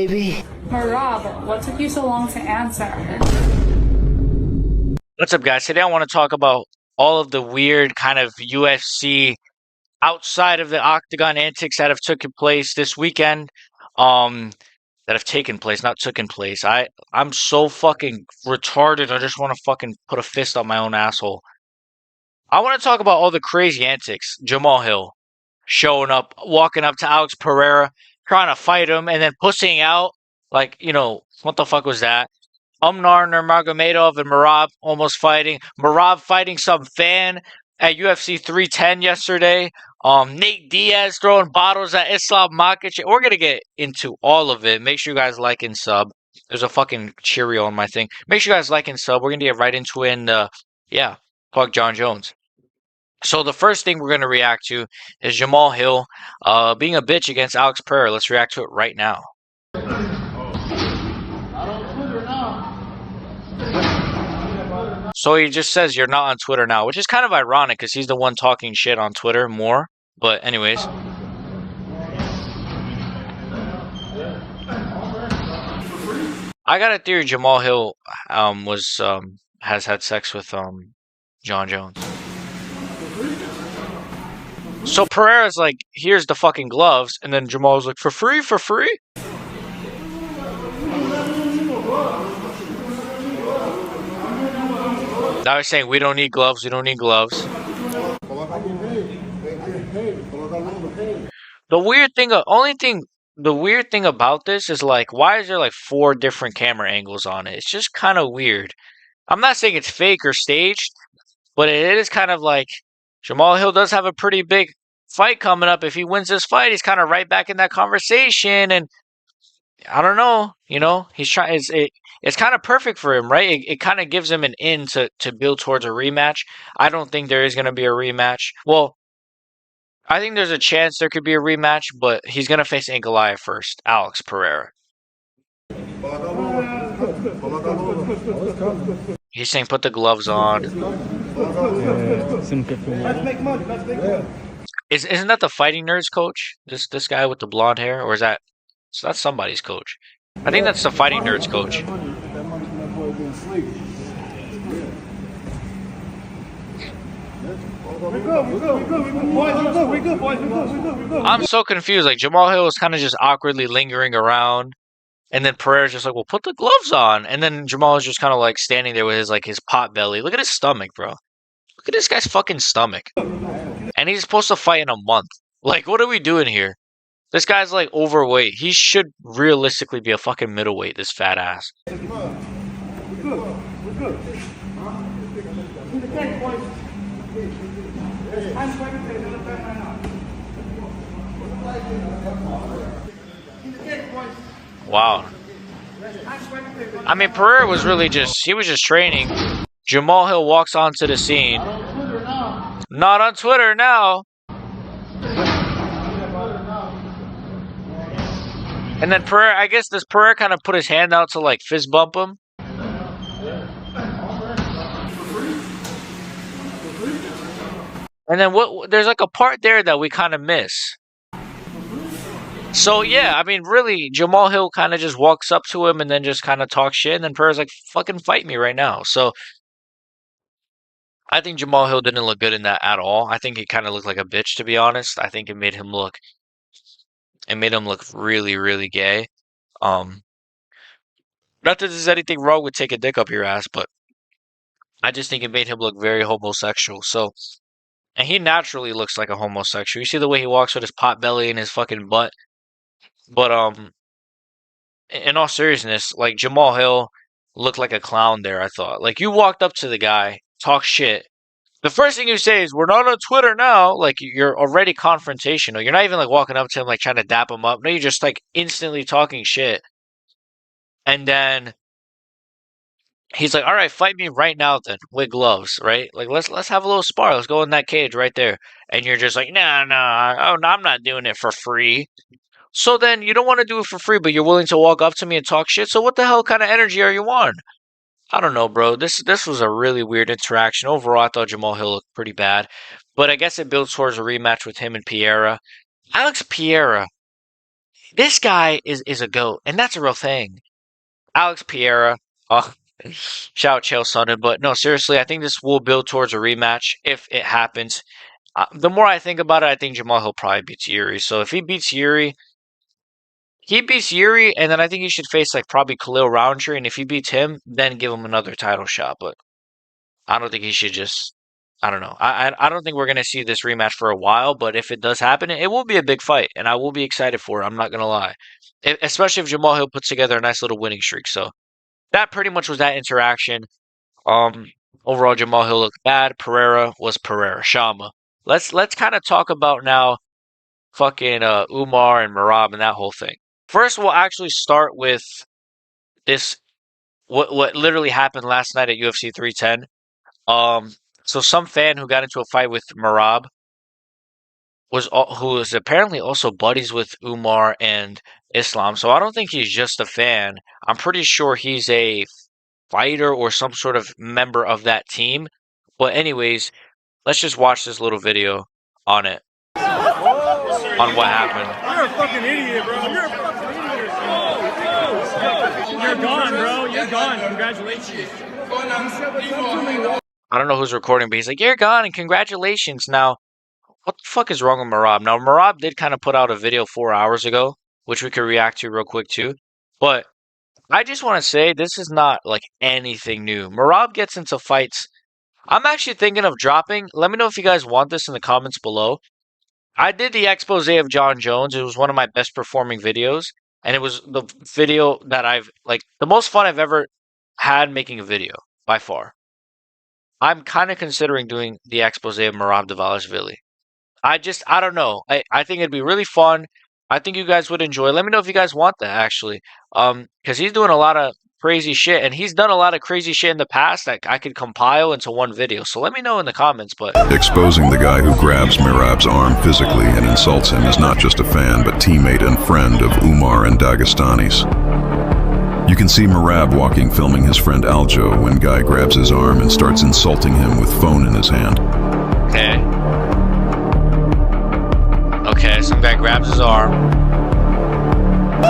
baby. Merab, what took you so long to answer? What's up, guys? Today I want to talk about all of the weird kind of UFC outside of the octagon antics that have taken place this weekend. That have taken place, not taken place. I'm so fucking retarded. I just want to fucking put a fist on my own asshole. I want to talk about all the crazy antics. Jamahal Hill showing up, walking up to Alex Pereira, trying to fight him, and then pussying out. Like, what the fuck was that? Umar, Nurmagomedov, and Merab almost fighting. Merab fighting some fan at UFC 310 yesterday. Nate Diaz throwing bottles at Islam Makhachev. We're gonna get into all of it. Make sure you guys like and sub. There's a fucking Cheerio on my thing. Make sure you guys like and sub. We're gonna get right into it and talk John Jones. So the first thing we're gonna react to is Jamahal Hill being a bitch against Alex Pereira. Let's react to it right now. So he just says you're not on Twitter now, which is kind of ironic because he's the one talking shit on Twitter more. But anyways. I got a theory Jamahal Hill has had sex with John Jones. So Pereira's like, here's the fucking gloves, and then Jamal's like, for free, for free? Now he's saying we don't need gloves, we don't need gloves. The weird thing about this is like, why is there like 4 different camera angles on it? It's just kind of weird. I'm not saying it's fake or staged, but it is kind of like Jamahal Hill does have a pretty big fight coming up. If he wins this fight, he's kind of right back in that conversation, and I don't know, he's trying. It's kind of perfect for him, right? It kind of gives him an in to build towards a rematch. I don't think there is going to be a rematch. Well, I think there's a chance there could be a rematch, but he's going to face Goliath first, Alex Pereira. He's saying put the gloves on. Isn't that the Fighting Nerds coach? This guy with the blonde hair, or is that? So that's somebody's coach. I think that's the Fighting Nerds coach. I'm so confused. Like, Jamahal Hill is kind of just awkwardly lingering around, and then Pereira's just like, "Well, put the gloves on." And then Jamahal is just kind of like standing there with his pot belly. Look at his stomach, bro. Look at this guy's fucking stomach. And he's supposed to fight in a month. Like, what are we doing here? This guy's like overweight. He should realistically be a fucking middleweight, this fat ass. Wow. I mean, Pereira was really just training. Jamahal Hill walks onto the scene. Not on Twitter now. And then Pereira, I guess, does Pereira kind of put his hand out to like fist bump him? And then there's like a part there that we kind of miss. So yeah, I mean, really, Jamahal Hill kind of just walks up to him and then just kind of talks shit, and then Pereira's like, fucking fight me right now. So I think Jamahal Hill didn't look good in that at all. I think he kind of looked like a bitch, to be honest. I think it made him look really, really gay. Not that there's anything wrong with taking dick up your ass, but I just think it made him look very homosexual. So, and he naturally looks like a homosexual. You see the way he walks with his pot belly and his fucking butt. But in all seriousness, like, Jamahal Hill looked like a clown there. I thought, like, you walked up to the guy, talk shit. The first thing you say is, "We're not on Twitter now." Like, you're already confrontational. You're not even like walking up to him, like trying to dap him up. No, you're just like instantly talking shit. And then he's like, "All right, fight me right now then with gloves, right? Like, let's have a little spar. Let's go in that cage right there." And you're just like, "Nah, oh, no, I'm not doing it for free." So then you don't want to do it for free, but you're willing to walk up to me and talk shit. So what the hell kind of energy are you on? I don't know, bro. This was a really weird interaction. Overall, I thought Jamahal Hill looked pretty bad. But I guess it builds towards a rematch with him and Pereira. Alex Pereira, This guy is a GOAT, and that's a real thing. Alex Pereira. Oh, shout out Chael Sonnen. But no, seriously, I think this will build towards a rematch if it happens. The more I think about it, I think Jamahal probably beats Yuri. So if he beats Yuri, and then I think he should face like probably Khalil Roundtree. And if he beats him, then give him another title shot. But I don't think he should just. I don't know. I don't think we're gonna see this rematch for a while. But if it does happen, it will be a big fight, and I will be excited for it. I'm not gonna lie, especially if Jamal Hill puts together a nice little winning streak. So that pretty much was that interaction. Um, Overall, Jamal Hill looked bad. Pereira was Pereira. Shama. Let's kind of talk about now fucking Umar and Merab and that whole thing. First, we'll actually start with this what literally happened last night at UFC 310. So some fan who got into a fight with Merab who was apparently also buddies with Umar and Islam. So I don't think he's just a fan. I'm pretty sure he's a fighter or some sort of member of that team. But anyways, let's just watch this little video on it. On what happened. You're a fucking idiot, bro. You're a fucking idiot. You're gone, bro. You're gone. Congratulations. I don't know who's recording, but he's like, "You're gone and congratulations." Now, what the fuck is wrong with Merab? Now, Merab did kind of put out a video 4 hours ago, which we could react to real quick too. But I just want to say this is not like anything new. Merab gets into fights. I'm actually thinking of dropping. Let me know if you guys want this in the comments below. I did the expose of John Jones. It was one of my best performing videos. And it was the video that I've, like, the most fun I've ever had making a video, by far. I'm kind of considering doing the expose of Merab Dvalishvili. I don't know. I think it'd be really fun. I think you guys would enjoy. Let me know if you guys want that, actually. Because he's doing a lot of crazy shit, and he's done a lot of crazy shit in the past that I could compile into one video. So let me know in the comments. But exposing the guy who grabs Merab's arm physically and insults him is not just a fan, but teammate and friend of Umar and Dagestanis. You can see Merab walking, filming his friend Aljo when Guy grabs his arm and starts insulting him with phone in his hand. okay. Okay, some guy grabs his arm.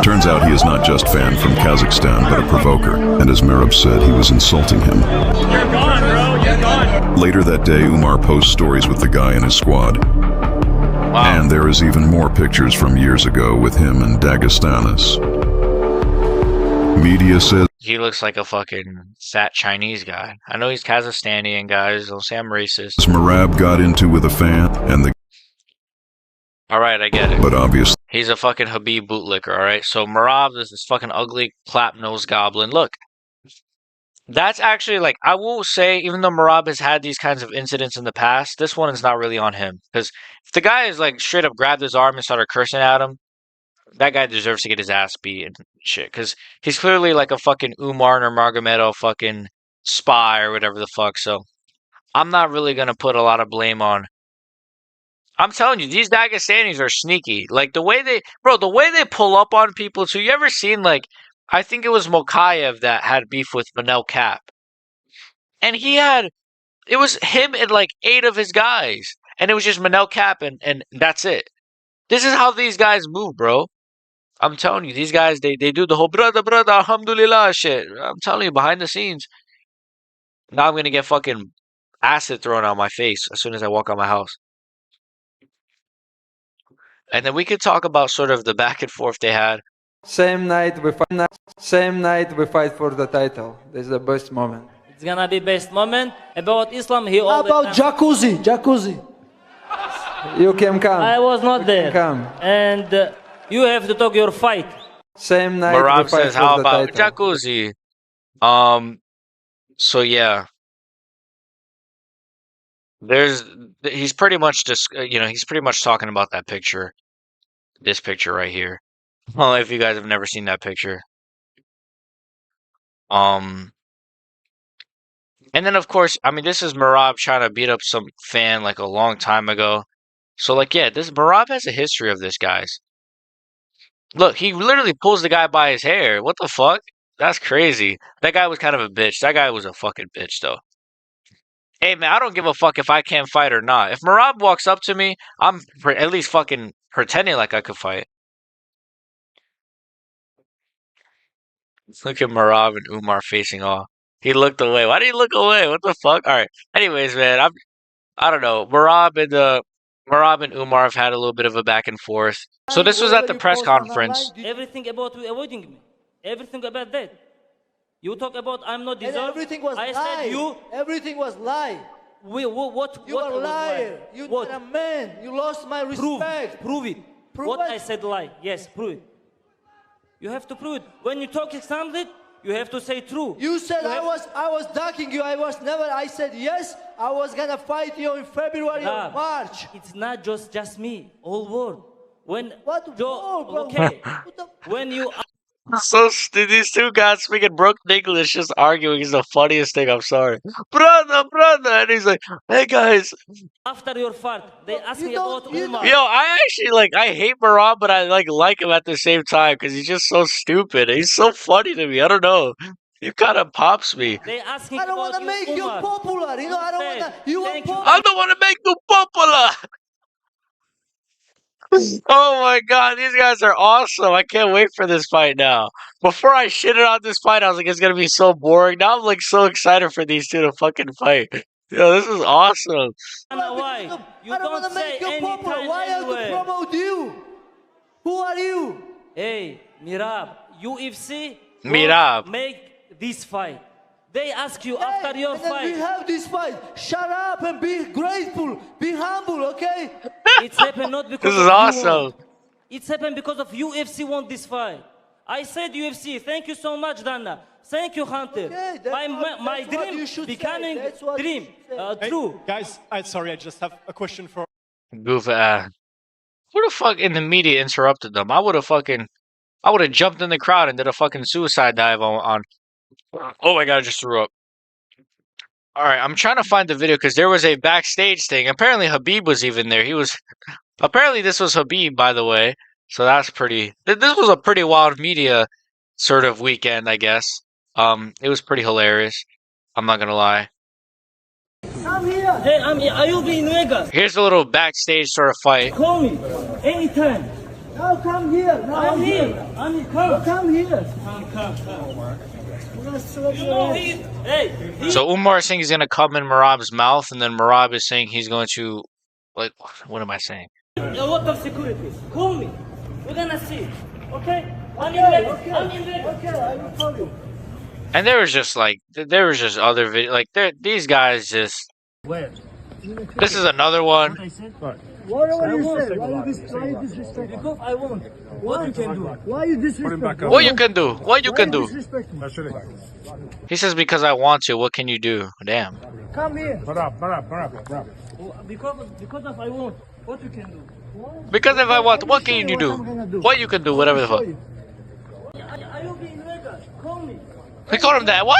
Turns out he is not just fan from Kazakhstan, but a provoker, and as Merab said, he was insulting him. You're gone, bro. You're gone. Later that day, Umar posts stories with the guy and his squad. Wow. And there is even more pictures from years ago with him and Dagestanis. Media says He looks like a fucking fat Chinese guy. I know he's Kazakhstani, and guys, don't say I'm racist. Merab got into with a fan, and the Alright, I get it. but obviously He's a fucking Habib bootlicker, alright? So Merab is this fucking ugly clap-nosed goblin. Look, that's actually, like, I will say, even though Merab has had these kinds of incidents in the past, this one is not really on him. Because if the guy is, like, straight up grabbed his arm and started cursing at him, that guy deserves to get his ass beat and shit. Because he's clearly like a fucking Umar Nurmagomedov fucking spy or whatever the fuck. So I'm not really going to put a lot of blame on. I'm telling you, these Dagestanis are sneaky. Like, the way they pull up on people too. You ever seen, like, I think it was Mokayev that had beef with Manel Cap. And it was him and like 8 of his guys. And it was just Manel Cap and that's it. This is how these guys move, bro. I'm telling you, these guys, they do the whole brother, alhamdulillah shit. I'm telling you, behind the scenes. Now I'm going to get fucking acid thrown on my face as soon as I walk out my house. And then we could talk about sort of the back and forth they had. Same night we fight for the title. This is the best moment. It's gonna be best moment. About Islam, he How always... about jacuzzi? You can come. I was not there. Come. And you have to talk your fight. Same night Merab we fight says, for how the about title. jacuzzi? So yeah. He's pretty much just, he's pretty much talking about that picture. This picture right here. Well, if you guys have never seen that picture. And then of course, I mean, this is Merab trying to beat up some fan like a long time ago. So like, yeah, this Merab has a history of this, guys. Look, he literally pulls the guy by his hair. What the fuck? That's crazy. That guy was kind of a bitch. That guy was a fucking bitch, though. Hey, man, I don't give a fuck if I can fight or not. If Merab walks up to me, I'm at least fucking pretending like I could fight. Look at Merab and Umar facing off. He looked away. Why did he look away? What the fuck? All right. Anyways, man, I don't know. Merab and Umar have had a little bit of a back and forth. So this was at the press conference. Everything about you avoiding me. Everything about that. You talk about I'm not And deserved. everything was I lie. said you. Everything was lie. What? You what are a was liar. lie? You're What? not a man. You lost my Prove. respect. Prove it. Prove what it. I said lie. Yes, prove it. You have to prove it. When you talk something, you have to say true. You said You I was ducking you. I said yes. I was gonna fight you in February or Merab, March. It's not just me. Whole world. When What world, bro? okay. What the When you So these two guys speaking broken English, just arguing is the funniest thing. I'm sorry, brother, and he's like, "Hey guys, after your fart, they ask You me don't- about you Umar. yo, I actually I hate Merab, but I like him at the same time because he's just so stupid. He's so funny to me. I don't know. He kind of pops me. They asking I don't about want to make you Umar. popular. You know, I don't Said, want to. You want thank you. popular. I don't want to make you popular. Oh my god, these guys are awesome. I can't wait for this fight now. Before I shitted on this fight, I was like, it's gonna be so boring. Now I'm like so excited for these two to fucking fight. Yo, this is awesome. I don't know why. You I don't want don't to say make you anytime popular. Why I have to anywhere. promote you? Who are you? Hey, Merab, UFC Merab. won't make this fight. They ask you Hey, after your and then we fight. have this fight. Shut up and be grateful. Be humble, okay? It's happened not because This is of you awesome. want. It's happened because of UFC want this fight. I said UFC. Thank you so much, Dana. Thank you, Hunter. Okay, that's my that's what you dream should say. becoming That's what you dream should say. Hey, true. guys, sorry, I just have a question for Goof who the fuck in the media interrupted them? I would have jumped in the crowd and did a fucking suicide dive on. Oh my god, I just threw up. All right, I'm trying to find the video because there was a backstage thing. Apparently, Habib was even there. Apparently, this was Habib, by the way. So that's pretty. This was a pretty wild media sort of weekend, I guess. It was pretty hilarious. I'm not gonna lie. Come here. Hey, I will be in Vegas. Here's a little backstage sort of fight. Call me anytime. Now come here. Now I'm here. I'm here. Come. Come here. Come. You know Hey. So Umar is saying he's gonna come in Merab's mouth, and then Merab is saying he's going to, like, what am I saying? A lot of security. Call me. We're gonna see. Okay? I'm in Vegas. Okay. I'm in Vegas. Okay, I will call you. And there was just other video, like these guys just. Where? This is another one. I said. Whatever you say, why you disrespect me? Because I want. What you can do? Why you disrespect me? What you can do? What you can do? Disrespect me? He says because I want to. What can you do? Damn. Come here. Because of I want. What you can do? Because if I want, what can you do? What you can do? Whatever the fuck. I will be in Vegas. Call me. He called him that. What?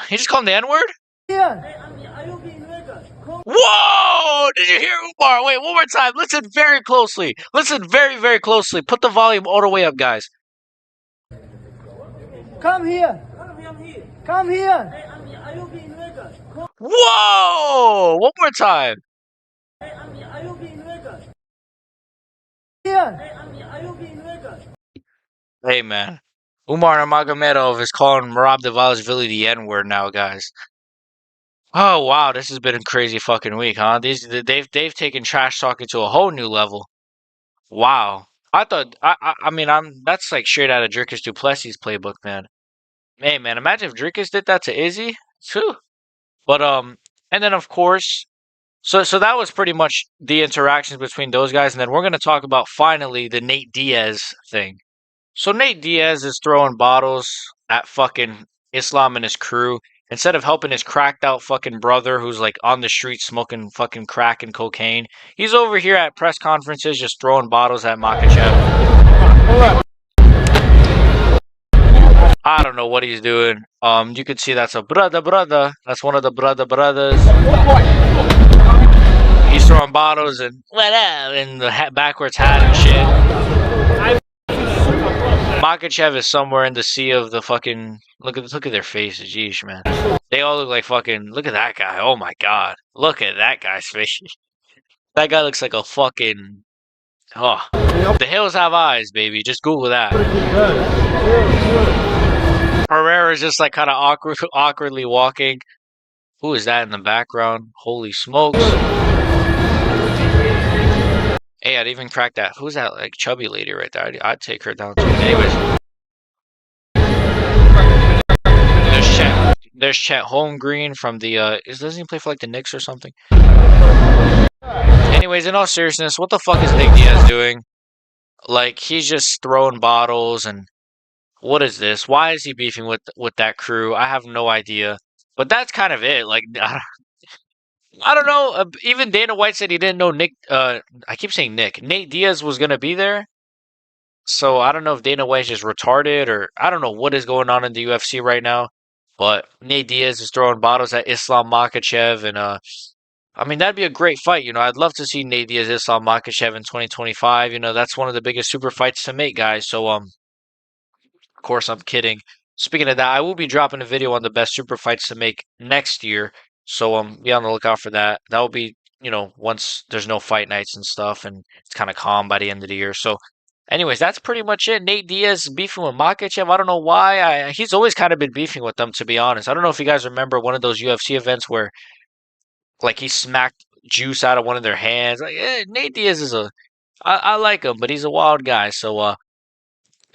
He just called him the N word? Here. I will be in Vegas. Call me. Whoa! Did you hear Umar? Wait, one more time. Listen very closely. Listen very, very closely. Put the volume all the way up, guys. Come here. I'm here. Come here. I will be in Vegas. Call Whoa! One more time. I will be in Vegas. Here. I will be in Vegas. Hey, man. Umar Nurmagomedov is calling Merab Devalishvili the N word now, guys. Oh wow, this has been a crazy fucking week, huh? They've taken trash talking to a whole new level. Wow. I mean that's like straight out of Dricus Duplessis' playbook, man. Hey man, imagine if Dricus did that to Izzy. Phew. But and then of course so that was pretty much the interactions between those guys, and then we're gonna talk about finally the Nate Diaz thing. So Nate Diaz is throwing bottles at fucking Islam and his crew. Instead of helping his cracked out fucking brother who's like on the street smoking fucking crack and cocaine, he's over here at press conferences just throwing bottles at Makachev. I don't know what he's doing. You can see that's a brother. That's one of the brothers. He's throwing bottles and whatever in the backwards hat and shit. Makachev is somewhere in the sea of the fucking. Look at their faces, jeez, man. They all look like fucking. Look at that guy. Oh my god. Look at that guy's face. That guy looks like a fucking. Oh, the hills have eyes, baby. Just Google that. Pereira's just like kind of awkwardly walking. Who is that in the background? Holy smokes. Hey, I'd even crack that. Who's that like chubby lady right there? I'd take her down too. Anyways. There's Chet Holmgren from the doesn't he play for like the Knicks or something? Anyways, in all seriousness, what the fuck is Nick Diaz doing? Like he's just throwing bottles and what is this? Why is he beefing with that crew? I have no idea. But that's kind of it. Like I don't know. Even Dana White said he didn't know Nick. I keep saying Nick. Nate Diaz was gonna be there. So I don't know if Dana White's just retarded or I don't know what is going on in the UFC right now. But Nate Diaz is throwing bottles at Islam Makhachev, and I mean that'd be a great fight. You know, I'd love to see Nate Diaz Islam Makhachev in 2025. You know, that's one of the biggest super fights to make, guys. So of course I'm kidding. Speaking of that, I will be dropping a video on the best super fights to make next year. So be on the lookout for that. That will be, you know, once there's no fight nights and stuff, and it's kind of calm by the end of the year. So. Anyways, that's pretty much it. Nate Diaz beefing with Makhachev. I don't know why. He's always kind of been beefing with them, to be honest. I don't know if you guys remember one of those UFC events where, like, he smacked juice out of one of their hands. Like, Nate Diaz is I like him, but he's a wild guy. So,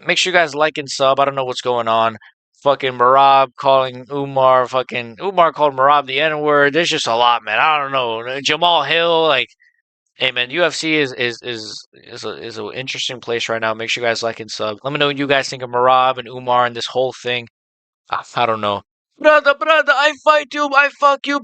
make sure you guys like and sub. I don't know what's going on. Fucking Merab calling Umar. Fucking Umar called Merab the N word. There's just a lot, man. I don't know. Jamahal Hill, like. Hey man, UFC is an interesting place right now. Make sure you guys like and sub. Let me know what you guys think of Merab and Umar and this whole thing. I don't know. Brother, I fight you, I fuck you.